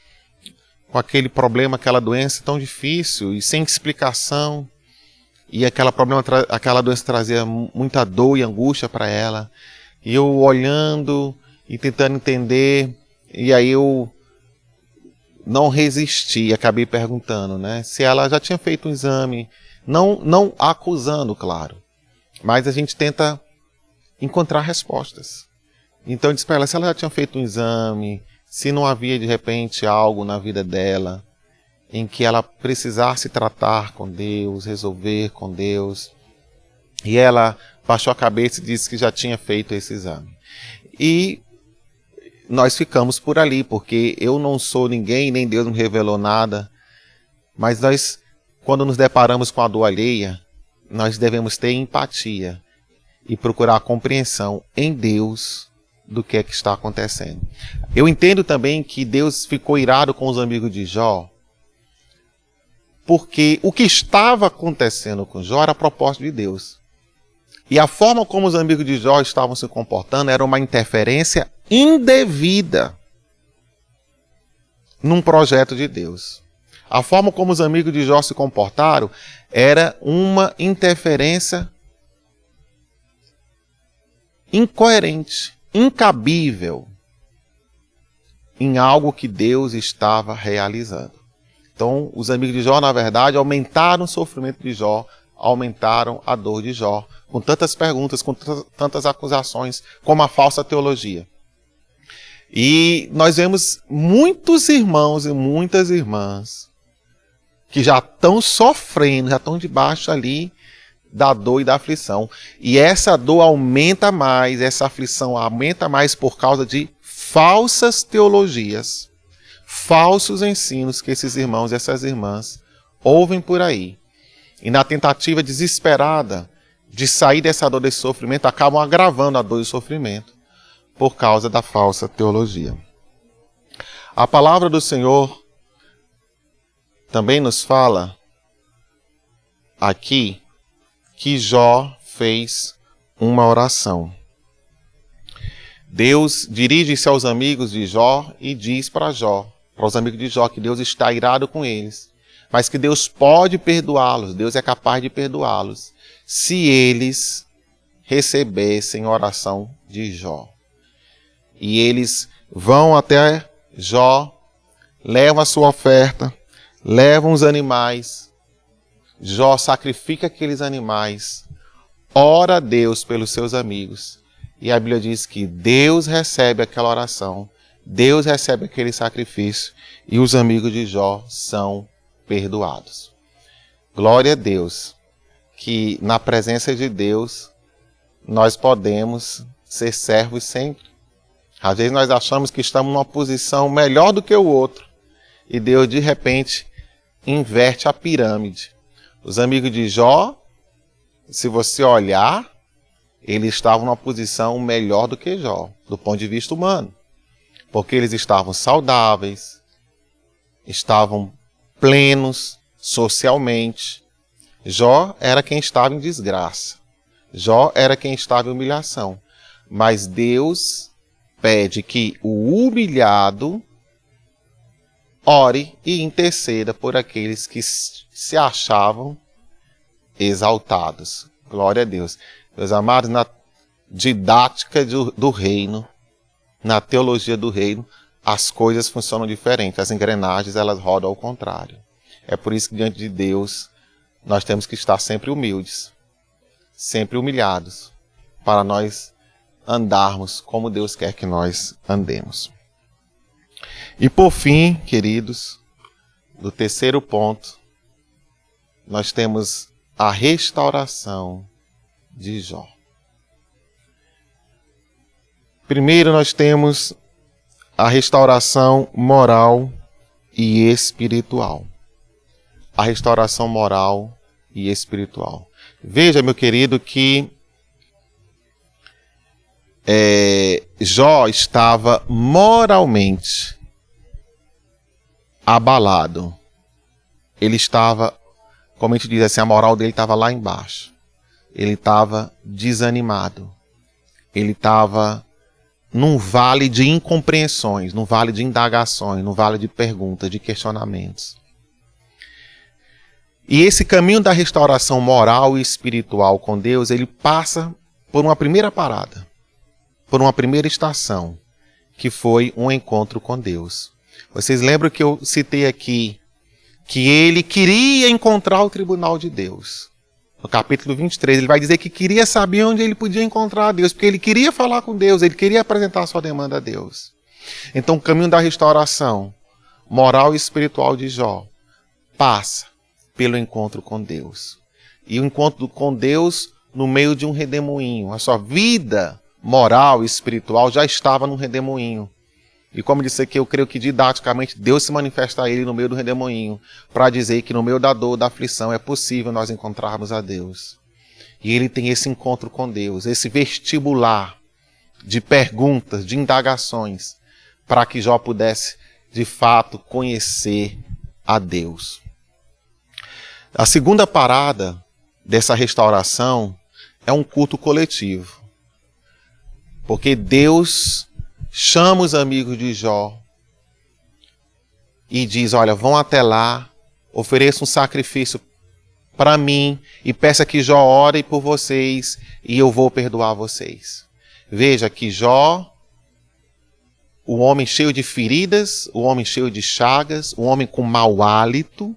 com aquele problema, aquela doença tão difícil e sem explicação, e aquela doença trazia muita dor e angústia para ela. E eu olhando e tentando entender, e aí eu não resisti, acabei perguntando, né, se ela já tinha feito um exame, não acusando, claro, mas a gente tenta encontrar respostas. Então eu disse para ela se ela já tinha feito um exame, se não havia de repente algo na vida dela em que ela precisasse tratar com Deus, resolver com Deus. E ela baixou a cabeça e disse que já tinha feito esse exame. E nós ficamos por ali, porque eu não sou ninguém, nem Deus me revelou nada. Mas nós, quando nos deparamos com a dor alheia, nós devemos ter empatia e procurar a compreensão em Deus do que é que está acontecendo. Eu entendo também que Deus ficou irado com os amigos de Jó, porque o que estava acontecendo com Jó era a proposta de Deus. E a forma como os amigos de Jó estavam se comportando era uma interferência indevida num projeto de Deus. A forma como os amigos de Jó se comportaram era uma interferência incoerente, incabível em algo que Deus estava realizando. Então, os amigos de Jó, na verdade, aumentaram o sofrimento de Jó, aumentaram a dor de Jó, com tantas perguntas, com tantas acusações, como a falsa teologia. E nós vemos muitos irmãos e muitas irmãs que já estão sofrendo, já estão debaixo ali da dor e da aflição. E essa dor aumenta mais, essa aflição aumenta mais por causa de falsas teologias, falsos ensinos que esses irmãos e essas irmãs ouvem por aí. E na tentativa desesperada de sair dessa dor, desse sofrimento, acabam agravando a dor e o sofrimento por causa da falsa teologia. A palavra do Senhor também nos fala aqui que Jó fez uma oração. Deus dirige-se aos amigos de Jó e diz para os amigos de Jó, que Deus está irado com eles, mas que Deus pode perdoá-los, Deus é capaz de perdoá-los, se eles recebessem a oração de Jó. E eles vão até Jó, levam a sua oferta, levam os animais, Jó sacrifica aqueles animais, ora a Deus pelos seus amigos, e a Bíblia diz que Deus recebe aquela oração, Deus recebe aquele sacrifício, e os amigos de Jó são perdoados. Glória a Deus, que na presença de Deus nós podemos ser servos sempre. Às vezes nós achamos que estamos numa posição melhor do que o outro e Deus de repente inverte a pirâmide. Os amigos de Jó, se você olhar, eles estavam numa posição melhor do que Jó, do ponto de vista humano. Porque eles estavam saudáveis, estavam plenos socialmente. Jó era quem estava em desgraça. Jó era quem estava em humilhação. Mas Deus pede que o humilhado ore e interceda por aqueles que se achavam exaltados. Glória a Deus. Meus amados, na didática do reino, na teologia do reino, as coisas funcionam diferente. As engrenagens, elas rodam ao contrário. É por isso que diante de Deus, nós temos que estar sempre humildes, sempre humilhados, para nós andarmos como Deus quer que nós andemos. E por fim, queridos, do terceiro ponto, nós temos a restauração de Jó. Primeiro nós temos a restauração moral e espiritual. A restauração moral e espiritual. Veja, meu querido, que Jó estava moralmente abalado. Ele estava, como a gente diz assim, a moral dele estava lá embaixo. Ele estava desanimado. Ele estava num vale de incompreensões, num vale de indagações, num vale de perguntas, de questionamentos. E esse caminho da restauração moral e espiritual com Deus, ele passa por uma primeira parada, por uma primeira estação, que foi um encontro com Deus. Vocês lembram que eu citei aqui que ele queria encontrar o tribunal de Deus. No capítulo 23, ele vai dizer que queria saber onde ele podia encontrar Deus, porque ele queria falar com Deus, ele queria apresentar a sua demanda a Deus. Então o caminho da restauração moral e espiritual de Jó passa pelo encontro com Deus. E o encontro com Deus no meio de um redemoinho. A sua vida moral e espiritual já estava num redemoinho. E como disse aqui, eu creio que didaticamente Deus se manifesta a ele no meio do redemoinho para dizer que no meio da dor, da aflição, é possível nós encontrarmos a Deus. E ele tem esse encontro com Deus, esse vestibular de perguntas, de indagações, para que Jó pudesse, de fato, conhecer a Deus. A segunda parada dessa restauração é um culto coletivo. Porque Deus chama os amigos de Jó e diz, olha, vão até lá, ofereçam um sacrifício para mim e peça que Jó ore por vocês e eu vou perdoar vocês. Veja que Jó, o homem cheio de feridas, o homem cheio de chagas, o homem com mau hálito,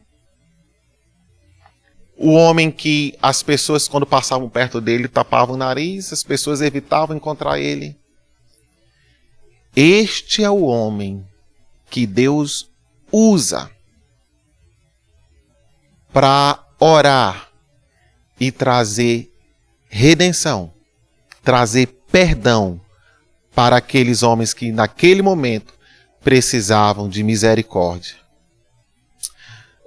o homem que as pessoas, quando passavam perto dele, tapavam o nariz, as pessoas evitavam encontrar ele. Este é o homem que Deus usa para orar e trazer redenção, trazer perdão para aqueles homens que naquele momento precisavam de misericórdia.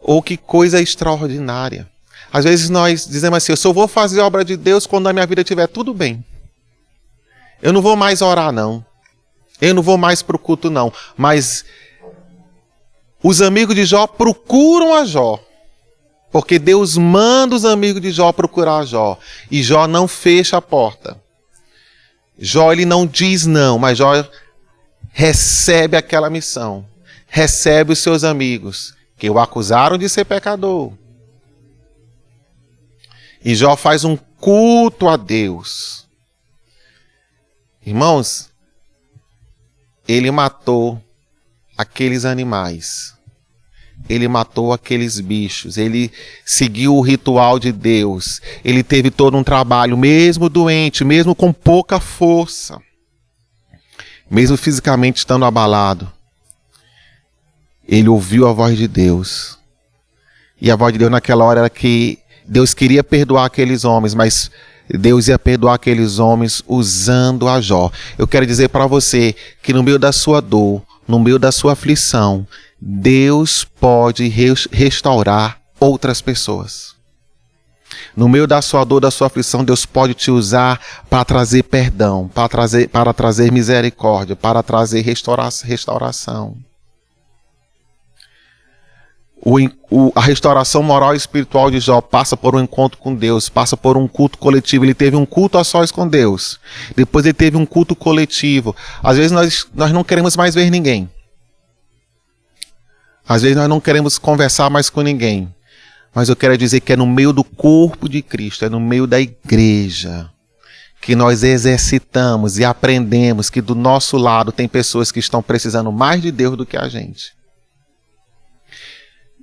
Oh, que coisa extraordinária! Às vezes nós dizemos assim, eu só vou fazer a obra de Deus quando na minha vida estiver tudo bem. Eu não vou mais orar, não. Eu não vou mais para o culto, não. Mas os amigos de Jó procuram a Jó. Porque Deus manda os amigos de Jó procurar Jó. E Jó não fecha a porta. Jó, ele não diz não, mas Jó recebe aquela missão. Recebe os seus amigos, que o acusaram de ser pecador. E Jó faz um culto a Deus. Irmãos, ele matou aqueles animais. Ele matou aqueles bichos. Ele seguiu o ritual de Deus. Ele teve todo um trabalho, mesmo doente, mesmo com pouca força. Mesmo fisicamente estando abalado. Ele ouviu a voz de Deus. E a voz de Deus naquela hora era que Deus queria perdoar aqueles homens, mas Deus ia perdoar aqueles homens usando a Jó. Eu quero dizer para você que no meio da sua dor, no meio da sua aflição, Deus pode restaurar outras pessoas. No meio da sua dor, da sua aflição, Deus pode te usar para trazer perdão, para trazer misericórdia, para trazer restauração. A restauração moral e espiritual de Jó passa por um encontro com Deus, passa por um culto coletivo. Ele teve um culto a sós com Deus. Depois ele teve um culto coletivo. Às vezes nós não queremos mais ver ninguém. Às vezes nós não queremos conversar mais com ninguém. Mas eu quero dizer que é no meio do corpo de Cristo, é no meio da igreja, que nós exercitamos e aprendemos que do nosso lado tem pessoas que estão precisando mais de Deus do que a gente.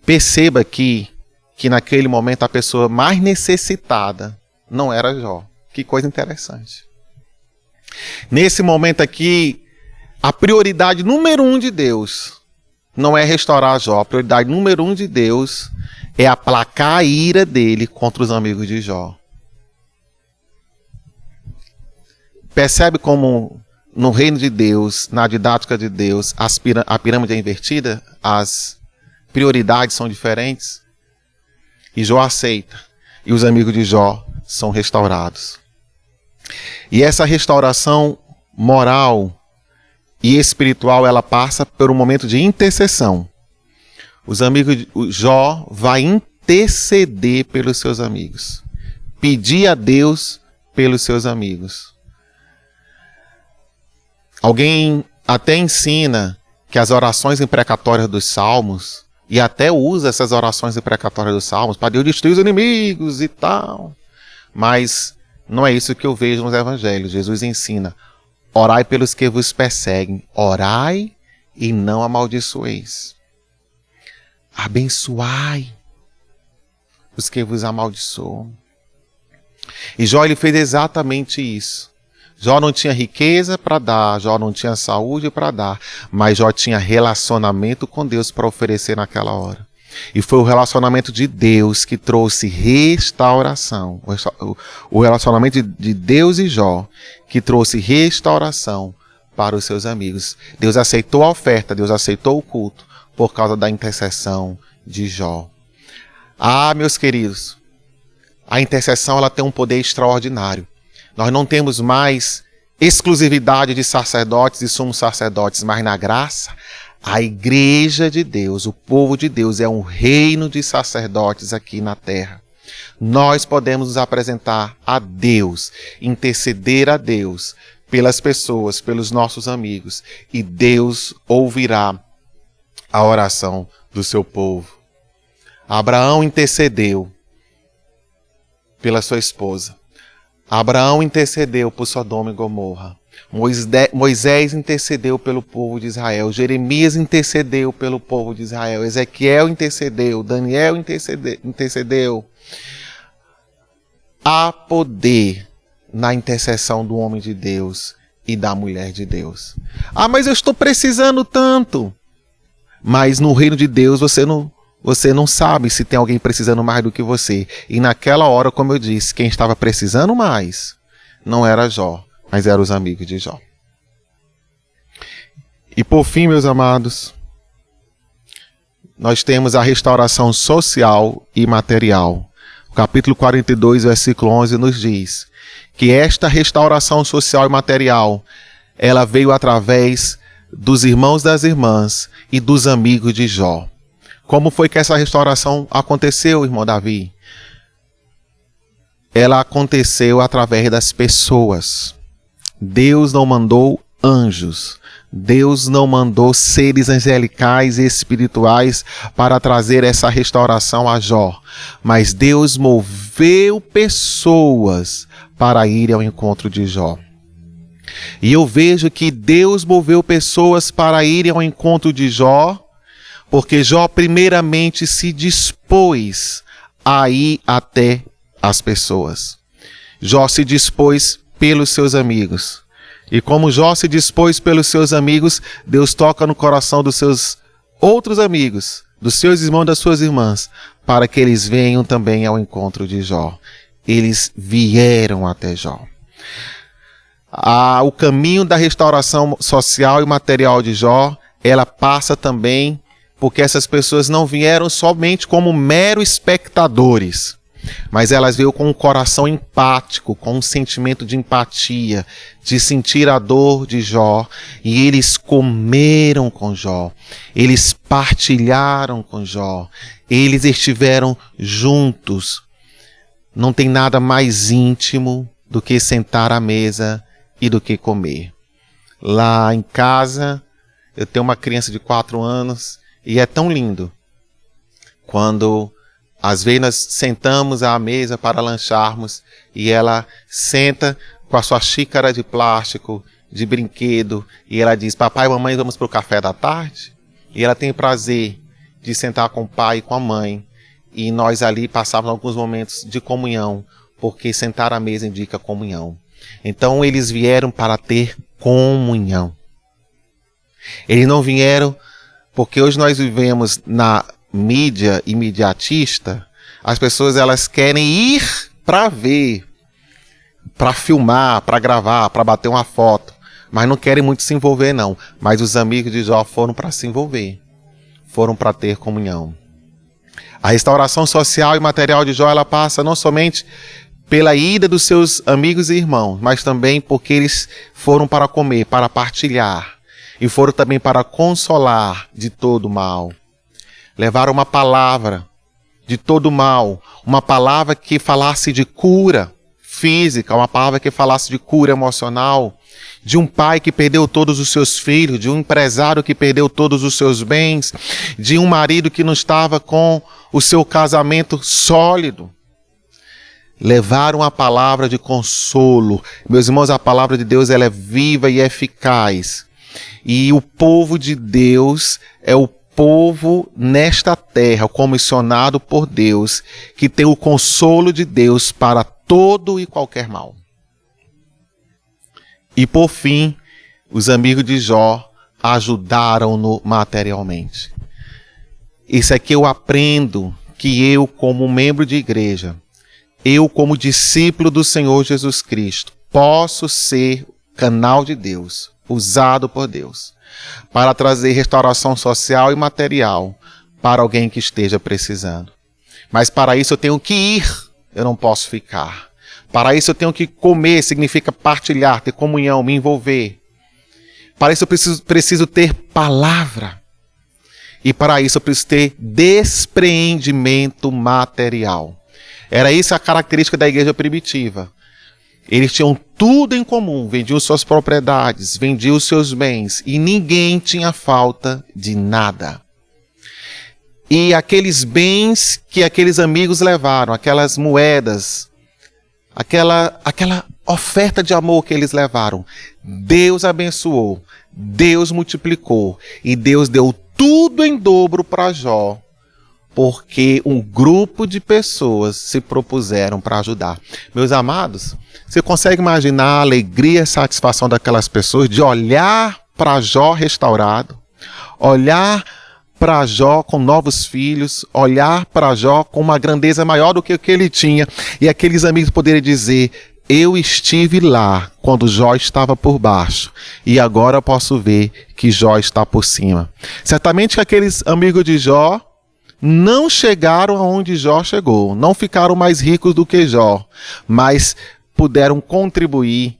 Perceba que naquele momento a pessoa mais necessitada não era Jó. Que coisa interessante. Nesse momento aqui, a prioridade número 1 de Deus não é restaurar Jó. A prioridade número 1 de Deus é aplacar a ira dele contra os amigos de Jó. Percebe como no reino de Deus, na didática de Deus, a pirâmide é invertida? As prioridades são diferentes? E Jó aceita. E os amigos de Jó são restaurados. E essa restauração moral e espiritual, ela passa por um momento de intercessão. Jó vai interceder pelos seus amigos. Pedir a Deus pelos seus amigos. Alguém até ensina que as orações imprecatórias dos salmos, e até usa essas orações imprecatórias dos salmos para Deus destruir os inimigos e tal. Mas não é isso que eu vejo nos evangelhos. Jesus ensina: orai pelos que vos perseguem, orai e não amaldiçoeis. Abençoai os que vos amaldiçoam. E Jó, ele fez exatamente isso. Jó não tinha riqueza para dar, Jó não tinha saúde para dar, mas Jó tinha relacionamento com Deus para oferecer naquela hora. E foi o relacionamento de Deus que trouxe restauração. O relacionamento de Deus e Jó que trouxe restauração para os seus amigos. Deus aceitou a oferta, Deus aceitou o culto por causa da intercessão de Jó. Ah, meus queridos, a intercessão, ela tem um poder extraordinário. Nós não temos mais exclusividade de sacerdotes e sumos sacerdotes, mas na graça, a igreja de Deus, o povo de Deus, é um reino de sacerdotes aqui na terra. Nós podemos nos apresentar a Deus, interceder a Deus pelas pessoas, pelos nossos amigos, e Deus ouvirá a oração do seu povo. Abraão intercedeu pela sua esposa. Abraão intercedeu por Sodoma e Gomorra. Moisés intercedeu pelo povo de Israel. Jeremias intercedeu pelo povo de Israel. Ezequiel intercedeu. Daniel intercedeu. Há poder na intercessão do homem de Deus e da mulher de Deus. Ah, mas eu estou precisando tanto. Mas no reino de Deus você não sabe se tem alguém precisando mais do que você. E naquela hora, como eu disse, quem estava precisando mais não era Jó, mas eram os amigos de Jó. E por fim, meus amados, nós temos a restauração social e material. O capítulo 42, versículo 11 nos diz que esta restauração social e material, ela veio através dos irmãos das irmãs e dos amigos de Jó. Como foi que essa restauração aconteceu, irmão Davi? Ela aconteceu através das pessoas. Deus não mandou anjos. Deus não mandou seres angelicais e espirituais para trazer essa restauração a Jó. Mas Deus moveu pessoas para irem ao encontro de Jó. E eu vejo que Deus moveu pessoas para irem ao encontro de Jó, porque Jó primeiramente se dispôs a ir até as pessoas. Jó se dispôs pelos seus amigos. E como Jó se dispôs pelos seus amigos, Deus toca no coração dos seus outros amigos dos seus irmãos e das suas irmãs, para que eles venham também ao encontro de Jó. Eles vieram até Jó. O caminho da restauração social e material de Jó, ela passa também porque essas pessoas não vieram somente como meros espectadores, mas elas veio com um coração empático, com um sentimento de empatia, de sentir a dor de Jó, e eles comeram com Jó, eles partilharam com Jó, eles estiveram juntos. Não tem nada mais íntimo do que sentar à mesa e do que comer. Lá em casa, eu tenho uma criança de 4 anos, e é tão lindo quando às vezes nós sentamos à mesa para lancharmos e ela senta com a sua xícara de plástico, de brinquedo, e ela diz: papai e mamãe, vamos para o café da tarde? E ela tem o prazer de sentar com o pai e com a mãe, e nós ali passávamos alguns momentos de comunhão, porque sentar à mesa indica comunhão. Então eles vieram para ter comunhão. Eles não vieram porque hoje nós vivemos na mídia imediatista. As pessoas elas querem ir para ver, para filmar, para gravar, para bater uma foto, mas não querem muito se envolver não. Mas os amigos de Jó foram para se envolver, foram para ter comunhão. A restauração social e material de Jó, ela passa não somente pela ida dos seus amigos e irmãos, mas também porque eles foram para comer, para partilhar, e foram também para consolar de todo mal. Levaram uma palavra de todo mal, uma palavra que falasse de cura física, uma palavra que falasse de cura emocional, de um pai que perdeu todos os seus filhos, de um empresário que perdeu todos os seus bens, de um marido que não estava com o seu casamento sólido. Levaram a palavra de consolo. Meus irmãos, a palavra de Deus ela é viva e eficaz. E o povo de Deus é o povo nesta terra, comissionado por Deus, que tem o consolo de Deus para todo e qualquer mal. E por fim, os amigos de Jó ajudaram-no materialmente. Isso aqui eu aprendo que eu, como membro de igreja, eu, como discípulo do Senhor Jesus Cristo, posso ser canal de Deus, usado por Deus, para trazer restauração social e material para alguém que esteja precisando. Mas para isso eu tenho que ir, eu não posso ficar. Para isso eu tenho que comer, significa partilhar, ter comunhão, me envolver. Para isso eu preciso ter palavra. E para isso eu preciso ter despreendimento material. Era isso a característica da igreja primitiva. Eles tinham tudo em comum, vendiam suas propriedades, vendiam os seus bens, e ninguém tinha falta de nada. E aqueles bens que aqueles amigos levaram, aquelas moedas, aquela oferta de amor que eles levaram, Deus abençoou, Deus multiplicou, e Deus deu tudo em dobro para Jó, porque um grupo de pessoas se propuseram para ajudar. Meus amados, você consegue imaginar a alegria e a satisfação daquelas pessoas de olhar para Jó restaurado, olhar para Jó com novos filhos, olhar para Jó com uma grandeza maior do que o que ele tinha, e aqueles amigos poderem dizer: eu estive lá quando Jó estava por baixo, e agora eu posso ver que Jó está por cima. Certamente que aqueles amigos de Jó não chegaram aonde Jó chegou, não ficaram mais ricos do que Jó, mas puderam contribuir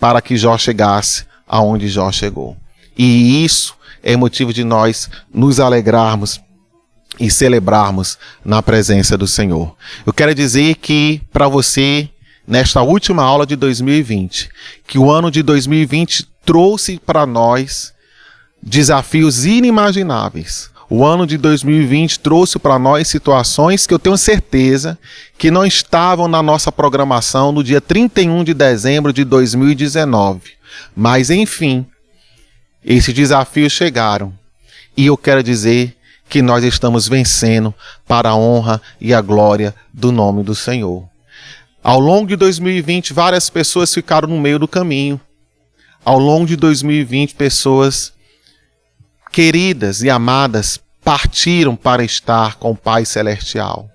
para que Jó chegasse aonde Jó chegou. E isso é motivo de nós nos alegrarmos e celebrarmos na presença do Senhor. Eu quero dizer que para você, nesta última aula de 2020, que o ano de 2020 trouxe para nós desafios inimagináveis. O ano de 2020 trouxe para nós situações que eu tenho certeza que não estavam na nossa programação no dia 31 de dezembro de 2019. Mas, enfim, esses desafios chegaram. E eu quero dizer que nós estamos vencendo para a honra e a glória do nome do Senhor. Ao longo de 2020, várias pessoas ficaram no meio do caminho. Ao longo de 2020, pessoas queridas e amadas partiram para estar com o Pai Celestial.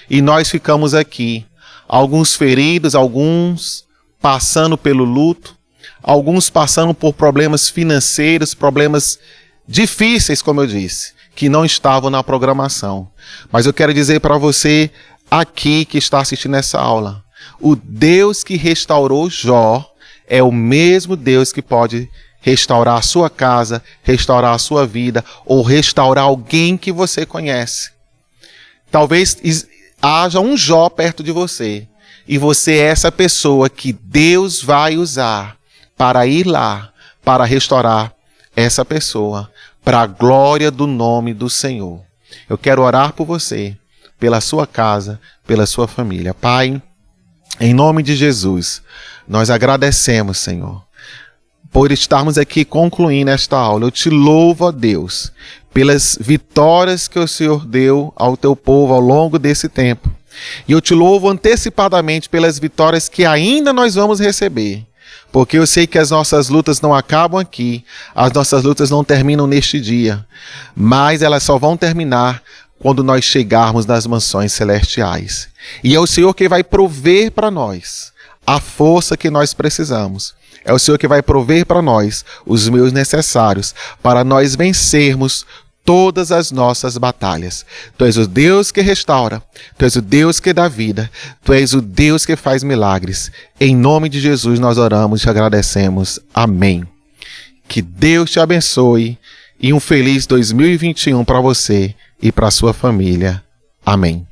E nós ficamos aqui, alguns feridos, alguns passando pelo luto, alguns passando por problemas financeiros, problemas difíceis, como eu disse, que não estavam na programação. Mas eu quero dizer para você aqui que está assistindo essa aula, o Deus que restaurou Jó é o mesmo Deus que pode restaurar a sua casa, restaurar a sua vida ou restaurar alguém que você conhece. Talvez haja um Jó perto de você e você é essa pessoa que Deus vai usar para ir lá, para restaurar essa pessoa, para a glória do nome do Senhor. Eu quero orar por você, pela sua casa, pela sua família. Pai, em nome de Jesus, nós agradecemos, Senhor, por estarmos aqui concluindo esta aula. Eu te louvo, ó Deus, pelas vitórias que o Senhor deu ao teu povo ao longo desse tempo. E eu te louvo antecipadamente pelas vitórias que ainda nós vamos receber. Porque eu sei que as nossas lutas não acabam aqui, as nossas lutas não terminam neste dia, mas elas só vão terminar quando nós chegarmos nas mansões celestiais. E é o Senhor que vai prover para nós a força que nós precisamos. É o Senhor que vai prover para nós os meios necessários para nós vencermos todas as nossas batalhas. Tu és o Deus que restaura, Tu és o Deus que dá vida, Tu és o Deus que faz milagres. Em nome de Jesus nós oramos e te agradecemos. Amém. Que Deus te abençoe e um feliz 2021 para você e para a sua família. Amém.